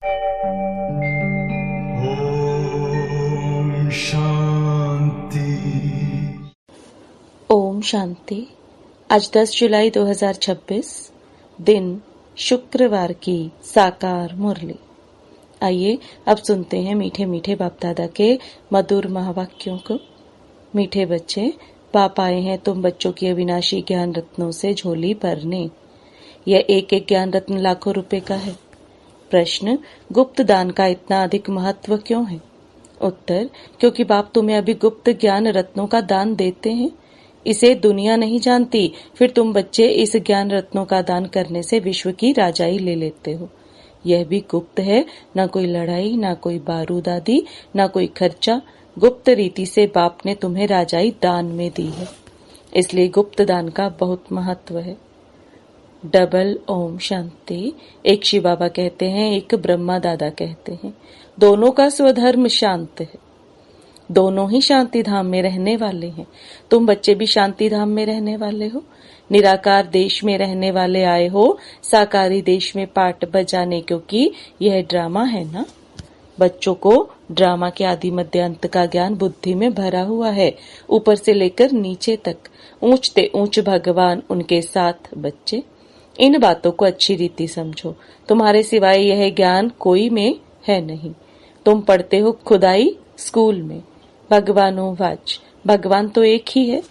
ओम शांति। ओम शांति। आज 10 जुलाई 2026 दिन शुक्रवार की साकार मुरली। आइए अब सुनते हैं मीठे मीठे बाप दादा के मधुर महावाक्यों को। मीठे बच्चे, बाप आए हैं तुम बच्चों की अविनाशी ज्ञान रत्नों से झोली भरने। यह एक एक ज्ञान रत्न लाखों रुपए का है। प्रश्न, गुप्त दान का इतना अधिक महत्व क्यों है? उत्तर, क्योंकि बाप तुम्हें अभी गुप्त ज्ञान रत्नों का दान देते हैं। इसे दुनिया नहीं जानती, फिर तुम बच्चे इस ज्ञान रत्नों का दान करने से विश्व की राजाई ले लेते हो। यह भी गुप्त है, न कोई लड़ाई, न कोई बारूद आदि, न कोई खर्चा। गुप्त रीति से बाप ने तुम्हें राजाई दान में दी है, इसलिए गुप्त दान का बहुत महत्व है। डबल ओम शांति। एक शिव बाबा कहते हैं, एक ब्रह्मा दादा कहते हैं, दोनों का स्वधर्म शांत है। दोनों ही शांति धाम में रहने वाले हैं। तुम बच्चे भी शांति धाम में रहने वाले हो। निराकार देश में रहने वाले आए हो साकारी देश में पाठ बजाने, क्योंकि यह ड्रामा है ना। बच्चों को ड्रामा के आदि मध्य अंत का ज्ञान बुद्धि में भरा हुआ है, ऊपर से लेकर नीचे तक। ऊंचते ऊंच भगवान, उनके साथ बच्चे। इन बातों को अच्छी रीति समझो। तुम्हारे सिवाय यह ज्ञान कोई में है नहीं। तुम पढ़ते हो खुदाई स्कूल में। भगवानों वाच, भगवान तो एक ही है,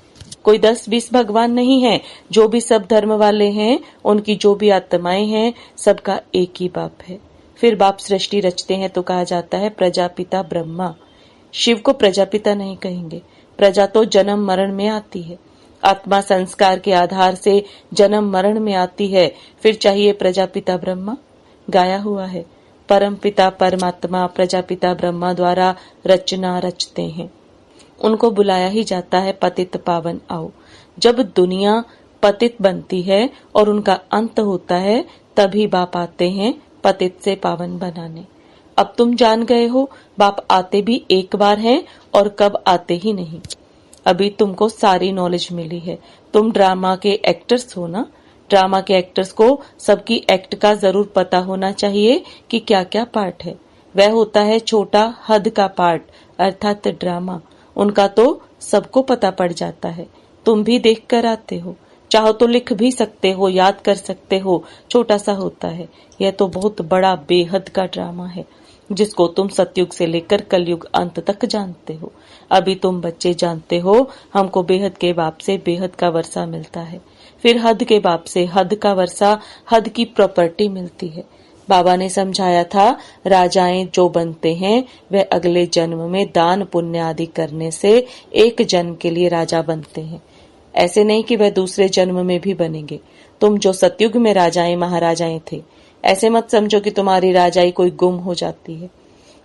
कोई 10-20 भगवान नहीं है। जो भी सब धर्म वाले हैं, उनकी जो भी आत्माएं हैं, सबका एक ही बाप है। फिर बाप सृष्टि रचते हैं तो कहा जाता है प्रजापिता ब्रह्मा। शिव को प्रजापिता नहीं कहेंगे। प्रजा तो जन्म मरण में आती है। आत्मा संस्कार के आधार से जन्म मरण में आती है। फिर चाहिए प्रजापिता ब्रह्मा। गाया हुआ है, परम पिता परमात्मा प्रजापिता ब्रह्मा द्वारा रचना रचते हैं। उनको बुलाया ही जाता है पतित पावन आओ। जब दुनिया पतित बनती है और उनका अंत होता है, तभी बाप आते हैं पतित से पावन बनाने। अब तुम जान गए हो, बाप आते भी एक बार हैं और कब आते ही नहीं। अभी तुमको सारी नॉलेज मिली है। तुम ड्रामा के एक्टर्स हो ना। ड्रामा के एक्टर्स को सबकी एक्ट का जरूर पता होना चाहिए कि क्या क्या पार्ट है। वह होता है छोटा हद का पार्ट, अर्थात ड्रामा। उनका तो सबको पता पड़ जाता है। तुम भी देख कर आते हो, चाहो तो लिख भी सकते हो, याद कर सकते हो। छोटा सा होता है, यह तो बहुत बड़ा बेहद का ड्रामा है, जिसको तुम सतयुग से लेकर कलयुग अंत तक जानते हो। अभी तुम बच्चे जानते हो, हमको बेहद के बाप से बेहद का वर्षा मिलता है। फिर हद के बाप से हद का वर्षा, हद की प्रॉपर्टी मिलती है। बाबा ने समझाया था, राजाएं जो बनते हैं वह अगले जन्म में दान पुण्य आदि करने से एक जन्म के लिए राजा बनते हैं। ऐसे नहीं कि वह दूसरे जन्म में भी बनेंगे। तुम जो सतयुग में राजाएं महाराजाएं थे, ऐसे मत समझो कि तुम्हारी राजाई कोई गुम हो जाती है।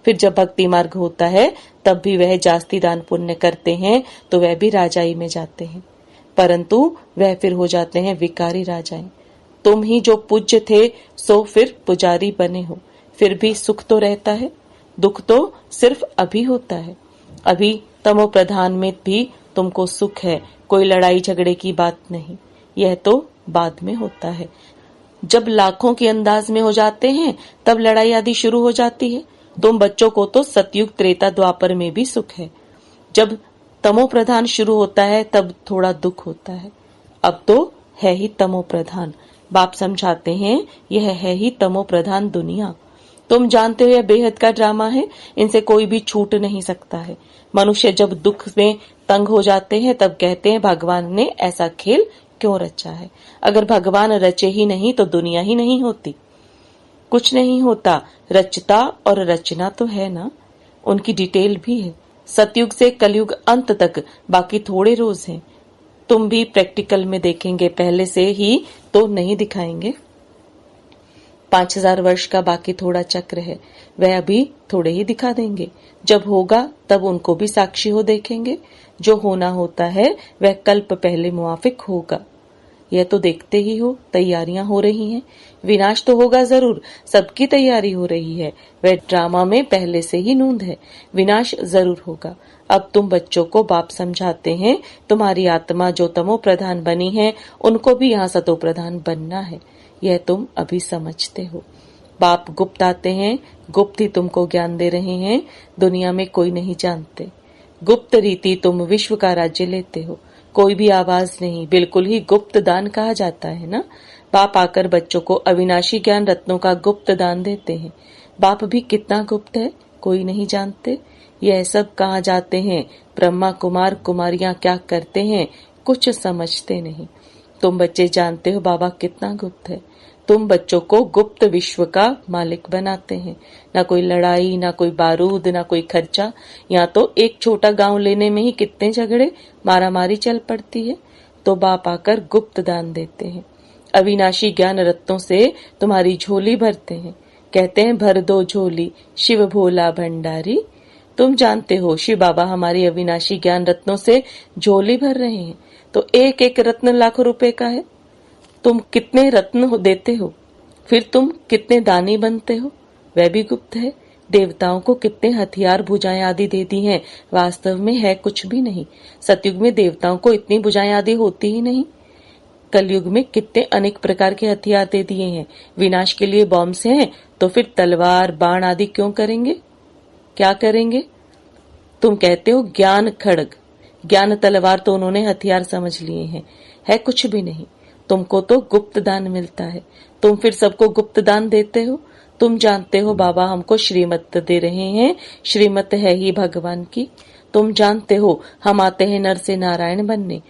फिर जब भक्ति मार्ग होता है, तब भी वह जास्ती दान पुण्य करते हैं तो वह भी राजाई में जाते हैं, परंतु वह फिर हो जाते हैं विकारी राजाएं। तुम ही जो पूज्य थे, सो फिर पुजारी बने हो। फिर भी सुख तो रहता है, दुख तो सिर्फ अभी होता है। अभी तमो प्रधान में भी तुमको सुख है, कोई लड़ाई झगड़े की बात नहीं। यह तो बाद में होता है। जब लाखों के अंदाज में हो जाते हैं, तब लड़ाई आदि शुरू हो जाती है। तुम बच्चों को तो सतयुग त्रेता द्वापर में भी सुख है। जब तमो प्रधान शुरू होता है, तब थोड़ा दुख होता है। अब तो है ही तमो प्रधान। बाप समझाते हैं, यह है ही तमो प्रधान दुनिया। तुम जानते हो यह बेहद का ड्रामा है, इनसे कोई भी छूट नहीं सकता है। मनुष्य जब दुख में तंग हो जाते हैं, तब कहते हैं भगवान ने ऐसा खेल क्यों रचा है। अगर भगवान रचे ही नहीं तो दुनिया ही नहीं होती, कुछ नहीं होता। रचता और रचना तो है ना, उनकी डिटेल भी है। सतयुग से कलयुग अंत तक बाकी थोड़े रोज हैं। तुम भी प्रैक्टिकल में देखेंगे, पहले से ही तो नहीं दिखाएंगे। 5000 वर्ष का बाकी थोड़ा चक्र है, वह अभी थोड़े ही दिखा देंगे। जब होगा तब उनको भी साक्षी हो देखेंगे। जो होना होता है वह कल्प पहले मुआफिक होगा। यह तो देखते ही हो, तैयारियां हो रही हैं। विनाश तो होगा जरूर, सबकी तैयारी हो रही है। वह ड्रामा में पहले से ही नूंद है, विनाश जरूर होगा। अब तुम बच्चों को बाप समझाते हैं, तुम्हारी आत्मा जो तमो प्रधान बनी है, उनको भी यहाँ सतो प्रधान बनना है। यह तुम अभी समझते हो। बाप गुप्त आते हैं, गुप्त ही तुमको ज्ञान दे रहे हैं, दुनिया में कोई नहीं जानते। गुप्त रीति तुम विश्व का राज्य लेते हो, कोई भी आवाज नहीं, बिल्कुल ही गुप्त दान कहा जाता है ना। बाप आकर बच्चों को अविनाशी ज्ञान रत्नों का गुप्त दान देते हैं। बाप भी कितना गुप्त है, कोई नहीं जानते। यह सब कहाँ जाते हैं, ब्रह्मा कुमार कुमारियां क्या करते हैं, कुछ समझते नहीं। तुम बच्चे जानते हो बाबा कितना गुप्त है। तुम बच्चों को गुप्त विश्व का मालिक बनाते हैं। ना कोई लड़ाई, ना कोई बारूद, ना कोई खर्चा। यहाँ तो एक छोटा गांव लेने में ही कितने झगड़े, मारामारी चल पड़ती है। तो बाप आकर गुप्त दान देते हैं, अविनाशी ज्ञान रत्नों से तुम्हारी झोली भरते हैं। कहते हैं भर दो झोली शिव भोला भंडारी। तुम जानते हो शिव बाबा हमारी अविनाशी ज्ञान रत्नों से झोली भर रहे हैं। तो एक एक रत्न लाखों रुपए का है। तुम कितने रत्न देते हो, फिर तुम कितने दानी बनते हो, वह भी गुप्त है। देवताओं को कितने हथियार भुजाएं आदि दे दी हैं, वास्तव में है कुछ भी नहीं। सतयुग में देवताओं को इतनी भुजाएं आदि होती ही नहीं। कलयुग में कितने अनेक प्रकार के हथियार दे दिए हैं। विनाश के लिए बॉम्ब्स हैं, तो फिर तलवार बाण आदि क्यों करेंगे, क्या करेंगे। तुम कहते हो ज्ञान खड्ग, ज्ञान तलवार तो उन्होंने हथियार समझ लिए हैं, है कुछ भी नहीं। तुमको तो गुप्त दान मिलता है, तुम फिर सबको गुप्त दान देते हो। तुम जानते हो बाबा हमको श्रीमत दे रहे हैं, श्रीमत है ही भगवान की। तुम जानते हो हम आते हैं नर से नारायण बनने।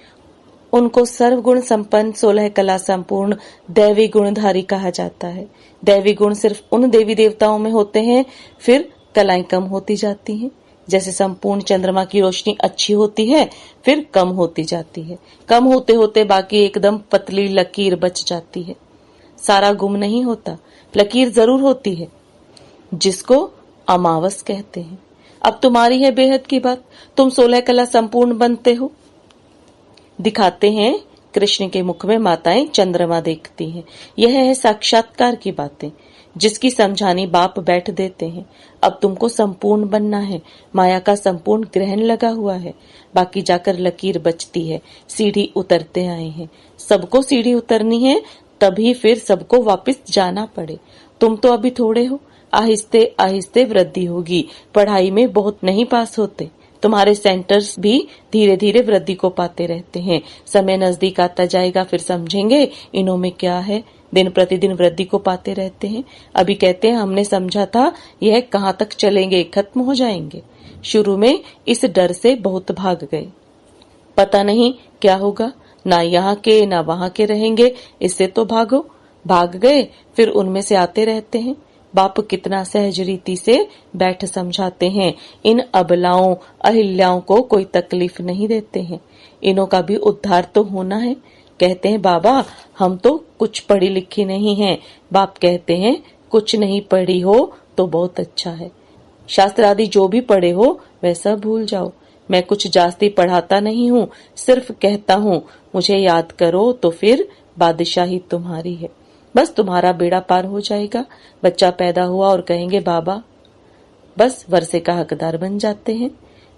उनको सर्वगुण संपन्न 16 कला संपूर्ण दैवी गुणधारी कहा जाता है। दैवी गुण सिर्फ उन देवी देवताओं में होते हैं, फिर कलाएं कम होती जाती हैं। जैसे संपूर्ण चंद्रमा की रोशनी अच्छी होती है, फिर कम होती जाती है। कम होते होते बाकी एकदम पतली लकीर बच जाती है। सारा गुम नहीं होता, लकीर जरूर होती है, जिसको अमावस कहते हैं। अब तुम्हारी है बेहद की बात, तुम 16 कला संपूर्ण बनते हो। दिखाते हैं कृष्ण के मुख में माताएं चंद्रमा देखती हैं। यह है साक्षात्कार की बातें, जिसकी समझानी बाप बैठ देते हैं। अब तुमको संपूर्ण बनना है, माया का संपूर्ण ग्रहण लगा हुआ है, बाकी जाकर लकीर बचती है। सीढ़ी उतरते आए हैं, सबको सीढ़ी उतरनी है, तभी फिर सबको वापस जाना पड़े। तुम तो अभी थोड़े हो, आहिस्ते आहिस्ते वृद्धि होगी। पढ़ाई में बहुत नहीं पास होते, तुम्हारे सेंटर्स भी धीरे धीरे वृद्धि को पाते रहते हैं। समय नजदीक आता जाएगा, फिर समझेंगे इनों में क्या है। दिन प्रतिदिन वृद्धि को पाते रहते हैं। अभी कहते हैं हमने समझा था यह कहाँ तक चलेंगे, खत्म हो जाएंगे। शुरू में इस डर से बहुत भाग गए, पता नहीं क्या होगा, ना यहाँ के ना वहाँ के रहेंगे, इससे तो भागो। भाग गए, फिर उनमें से आते रहते हैं। बाप कितना सहज रीति से बैठ समझाते हैं। इन अबलाओं अहिल्याओं को कोई तकलीफ नहीं देते हैं। इनों का भी उद्धार तो होना है। कहते हैं बाबा हम तो कुछ पढ़ी लिखी नहीं हैं। बाप कहते हैं कुछ नहीं पढ़ी हो तो बहुत अच्छा है। शास्त्र आदि जो भी पढ़े हो वह सब भूल जाओ। मैं कुछ जास्ती पढ़ाता नहीं हूँ, सिर्फ कहता हूँ मुझे याद करो तो फिर बादशाही तुम्हारी है। बस तुम्हारा बेड़ा पार हो जाएगा। बच्चा पैदा हुआ और कहेंगे बाबा, बस वर्षे का हकदार बन जाते हैं।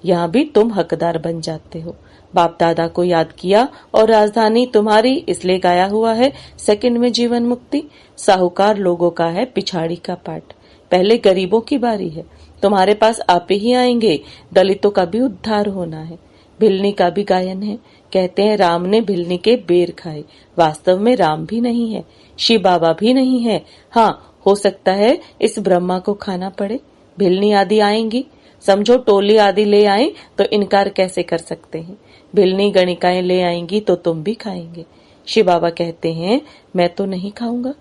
यहाँ भी तुम हकदार बन जाते हो। बाप दादा को याद किया और राजधानी तुम्हारी, इसलिए गाया हुआ है सेकंड में जीवन मुक्ति। साहूकार लोगों का है पिछाड़ी का पाठ, पहले गरीबों की बारी है। तुम्हारे पास आप ही आएंगे। दलितों का भी उद्धार होना है। भिलनी का भी गायन है। कहते हैं राम ने भिलनी के बेर खाए, वास्तव में राम भी नहीं है, शिव बाबा भी नहीं है। हाँ, हो सकता है इस ब्रह्मा को खाना पड़े। भिलनी आदि आएंगी, समझो टोली आदि ले आए तो इनकार कैसे कर सकते हैं। भिलनी गणिकाएं ले आएंगी तो तुम भी खाएंगे। शिव बाबा कहते हैं मैं तो नहीं खाऊंगा,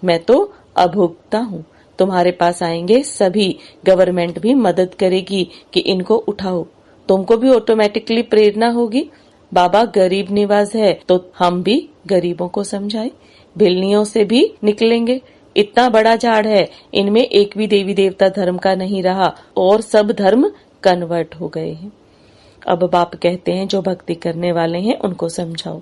मैं तो अभुक्ता हूँ। तुम्हारे पास आएंगे सभी, गवर्नमेंट भी मदद करेगी कि इनको उठाओ। तुमको भी ऑटोमेटिकली प्रेरणा होगी, बाबा गरीब निवाज है तो हम भी गरीबों को समझाए। भिलनियों से भी निकलेंगे, इतना बड़ा झाड़ है, इनमें एक भी देवी देवता धर्म का नहीं रहा और सब धर्म कन्वर्ट हो गए हैं। अब बाप कहते हैं जो भक्ति करने वाले हैं उनको समझाओ।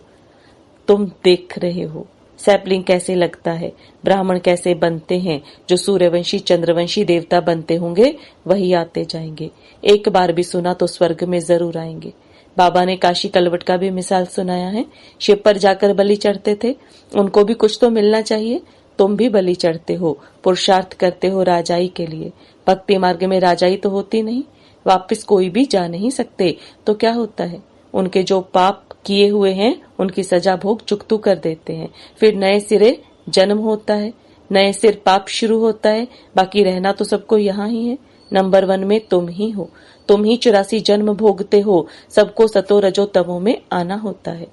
तुम देख रहे हो सैपलिंग कैसे लगता है, ब्राह्मण कैसे बनते हैं। जो सूर्यवंशी चंद्रवंशी देवता बनते होंगे वही आते जाएंगे। एक बार भी सुना तो स्वर्ग में जरूर आएंगे। बाबा ने काशी कलवट का भी मिसाल सुनाया है। शिव पर जाकर बलि चढ़ते थे, उनको भी कुछ तो मिलना चाहिए। तुम भी बलि चढ़ते हो, पुरुषार्थ करते हो राजाई के लिए। भक्ति मार्ग में राजाई तो होती नहीं, वापस कोई भी जा नहीं सकते। तो क्या होता है, उनके जो पाप किए हुए हैं उनकी सजा भोग चुकतू कर देते हैं। फिर नए सिरे जन्म होता है, नए सिर पाप शुरू होता है। बाकी रहना तो सबको यहाँ ही है। नंबर 1 में तुम ही हो, तुम ही 84 जन्म भोगते हो। सबको सतो रजो तमो में आना होता है।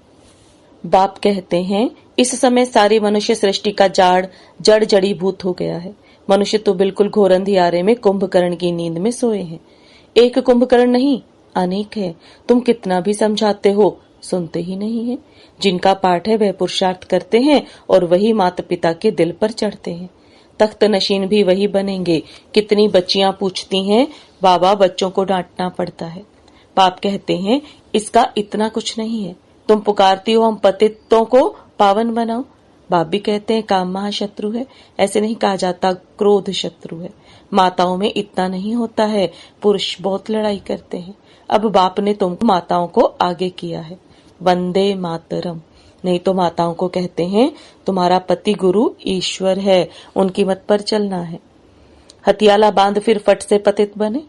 बाप कहते हैं इस समय सारी मनुष्य सृष्टि का जाड़ जड़ जड़ीभूत हो गया है। मनुष्य तो बिल्कुल घोर अंधियारे में कुंभकर्ण की नींद में सोए हैं। एक कुंभकर्ण नहीं, अनेक है। तुम कितना भी समझाते हो, सुनते ही नहीं है। जिनका पाठ है वह पुरुषार्थ करते हैं और वही माता पिता के दिल पर चढ़ते हैं। तख्त नशीन भी वही बनेंगे। कितनी बच्चियां पूछती हैं, बाबा बच्चों को डांटना पड़ता है। बाप कहते हैं इसका इतना कुछ नहीं है। तुम पुकारती हो हम पतितों को पावन बनाओ। बाप भी कहते हैं काम महाशत्रु है। ऐसे नहीं कहा जाता, क्रोध शत्रु है। माताओं में इतना नहीं होता है, पुरुष बहुत लड़ाई करते हैं। अब बाप ने तुम माताओं को आगे किया है। वंदे मातरम। नहीं तो माताओं को कहते हैं तुम्हारा पति गुरु ईश्वर है, उनकी मत पर चलना है। हथियाला बांध फिर फट से पतित बने,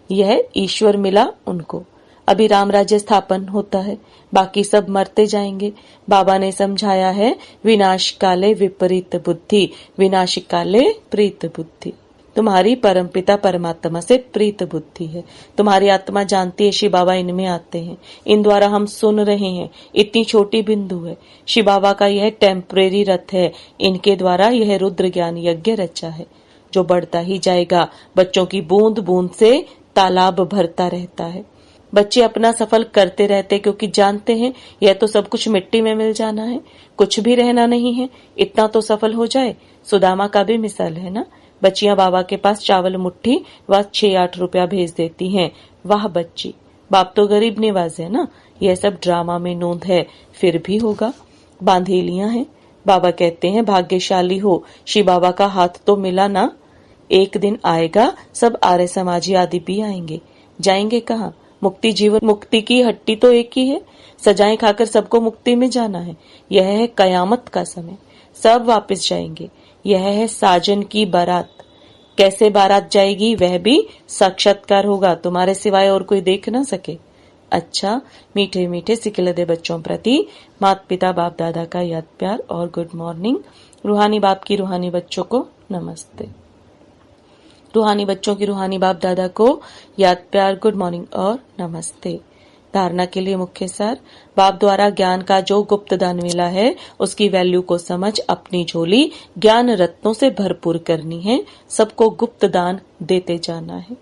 यह ईश्वर मिला उनको। अभी राम राज्य स्थापन होता है, बाकी सब मरते जाएंगे। बाबा ने समझाया है विनाश काले विपरीत बुद्धि, विनाश काले प्रीत बुद्धि। तुम्हारी परमपिता परमात्मा से प्रीत बुद्धि है। तुम्हारी आत्मा जानती है शिव बाबा इनमें आते हैं, इन द्वारा हम सुन रहे हैं। इतनी छोटी बिंदु है। शिव बाबा का यह टेम्परेरी रथ है, इनके द्वारा यह रुद्र ज्ञान यज्ञ रचा है जो बढ़ता ही जाएगा। बच्चों की बूंद बूंद से तालाब भरता रहता है। बच्चे अपना सफल करते रहते क्योंकि जानते हैं यह तो सब कुछ मिट्टी में मिल जाना है, कुछ भी रहना नहीं है। इतना तो सफल हो जाए। सुदामा का भी मिसाल है ना। बच्चियां बाबा के पास चावल मुट्ठी व 6-8 रुपया भेज देती हैं। वाह बच्ची, बाप तो गरीब निवाज है ना। यह सब ड्रामा में नोंद है, फिर भी होगा। बांधेलियां हैं। बाबा कहते हैं भाग्यशाली हो, शिव बाबा का हाथ तो मिला ना। एक दिन आएगा सब आर्य समाजी आदि भी आएंगे। जाएंगे कहाँ? मुक्ति जीवन मुक्ति की हट्टी तो एक ही है। सजाएं खाकर सबको मुक्ति में जाना है। यह है कयामत का समय, सब वापस जाएंगे। यह है साजन की बारात। कैसे बारात जाएगी वह भी साक्षात्कार होगा, तुम्हारे सिवाय और कोई देख ना सके। अच्छा, मीठे मीठे सिकिलदे बच्चों प्रति माता पिता बाप दादा का याद प्यार और गुड मॉर्निंग। रूहानी बाप की रूहानी बच्चों को नमस्ते। रूहानी बच्चों की रूहानी बाप दादा को याद प्यार गुड मॉर्निंग और नमस्ते। धारणा के लिए मुख्य सार, बाप द्वारा ज्ञान का जो गुप्त दान मिला है उसकी वैल्यू को समझ अपनी झोली ज्ञान रत्नों से भरपूर करनी है। सबको गुप्त दान देते जाना है।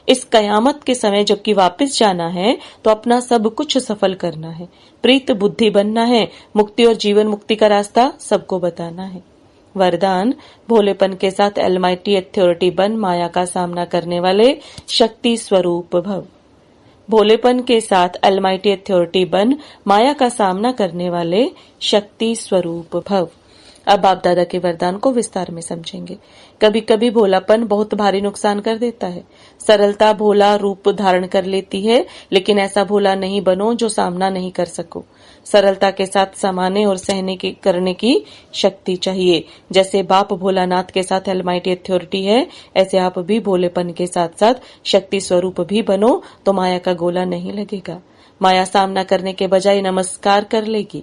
इस कयामत के समय जबकि वापस जाना है तो अपना सब कुछ सफल करना है। प्रीत बुद्धि बनना है। मुक्ति और जीवन मुक्ति का रास्ता सबको बताना है। वरदान, भोलेपन के साथ अलमाइटी अथॉरिटी बन माया का सामना करने वाले शक्ति स्वरूप भव। भोलेपन के साथ अलमाइटी अथॉरिटी बन माया का सामना करने वाले शक्ति स्वरूप भव। अब बाप दादा के वरदान को विस्तार में समझेंगे। कभी कभी भोलापन बहुत भारी नुकसान कर देता है। सरलता भोला रूप धारण कर लेती है, लेकिन ऐसा भोला नहीं बनो जो सामना नहीं कर सको। सरलता के साथ समाने और सहने की करने की शक्ति चाहिए। जैसे बाप भोलानाथ के साथ अलमाइटी अथॉरिटी है, ऐसे आप भी भोलेपन के साथ साथ शक्ति स्वरूप भी बनो तो माया का गोला नहीं लगेगा। माया सामना करने के बजाय नमस्कार कर लेगी।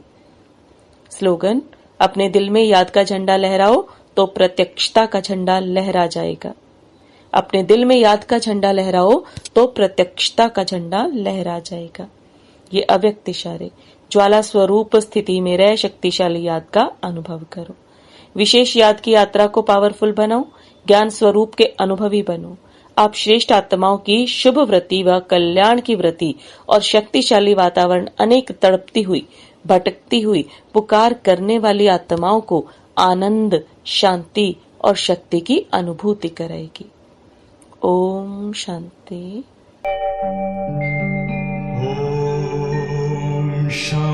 स्लोगन, अपने दिल में याद का झंडा लहराओ तो प्रत्यक्षता का झंडा लहरा जाएगा। अपने दिल में याद का झंडा लहराओ तो प्रत्यक्षता का झंडा लहरा जाएगा। ये अव्यक्त इशारे। ज्वाला स्वरूप स्थिति में रह शक्तिशाली याद का अनुभव करो। विशेष याद की यात्रा को पावरफुल बनाओ। ज्ञान स्वरूप के अनुभवी बनो। आप श्रेष्ठ आत्माओं की शुभ वृत्ति व कल्याण की वृत्ति और शक्तिशाली वातावरण अनेक तड़पती हुई भटकती हुई पुकार करने वाली आत्माओं को आनंद, शांति और शक्ति की अनुभूति कराएगी। ओम शांति। ओम शांति।